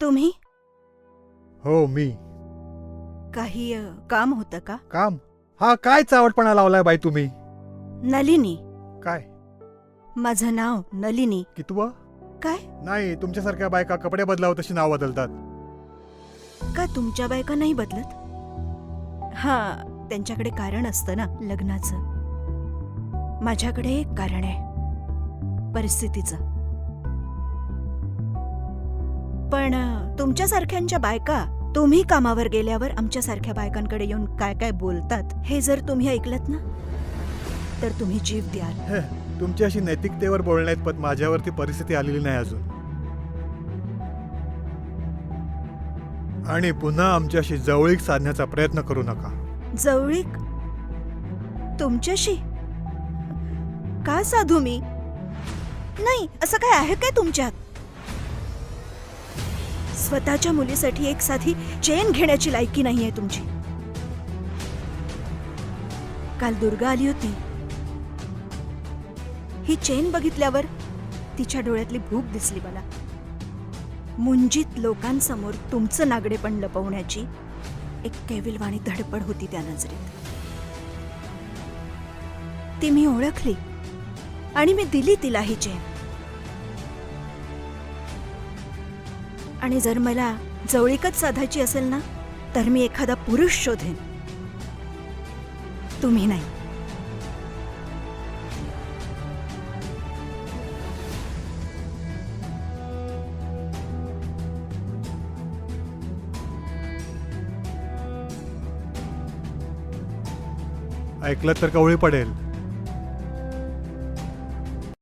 तुम्ही हो मी. काही काम होतं का? काम? हा काय चावटपणा लावलाय बाई तुम्ही? नलिनी. काय माझं नाव नलिनी. कितवं? काय? नाही, तुमच्यासारख्या बायका कपडे बदलावं तशी नाव बदलतात. का तुमच्या बायका नाही बदलत? हा, त्यांच्याकडे कारण असतं ना लग्नाचं. माझ्याकडे एक कारण आहे, परिस्थितीचं. पण तुमच्यासारख्यांच्या बायका तुम्ही कामावर गेल्यावर आमच्यासारख्या बायकांकडे येऊन काय काय बोलतात हे जर तुम्ही ऐकलत ना, तर तुम्ही जीव द्याल. हे, तुमची अशी नैतिकतेवर बोलण्यात पण माझ्यावरती परिस्थिती आलेली नाही अजून. आणि पुन्हा आमच्याशी जवळीक साधण्याचा प्रयत्न करू नका. जवळीक? तुमच्याशी? का साधू मी? नाही, असं काय आहे काय तुमच्यात? स्वतःच्या मुलीसाठी एक साधी चेन घेण्याची लायकी नाहीये तुमची. काल दुर्गा आली होती. ही चेन बघितल्यावर तिच्या डोळ्यातली भूक दिसली मला. मुंजीत लोकांसमोर तुमचं नागडेपण लपवण्याची एक केविलवाणी धडपड होती त्या नजरेत. ती मी ओळखली आणि मी दिली तिला ही चेन. आणि जर मला जवळीकच साधायची असेल ना, तर मी एखादा पुरुष शोधेन, तुम्ही नाही. ऐकलं तर कवळी पडेल.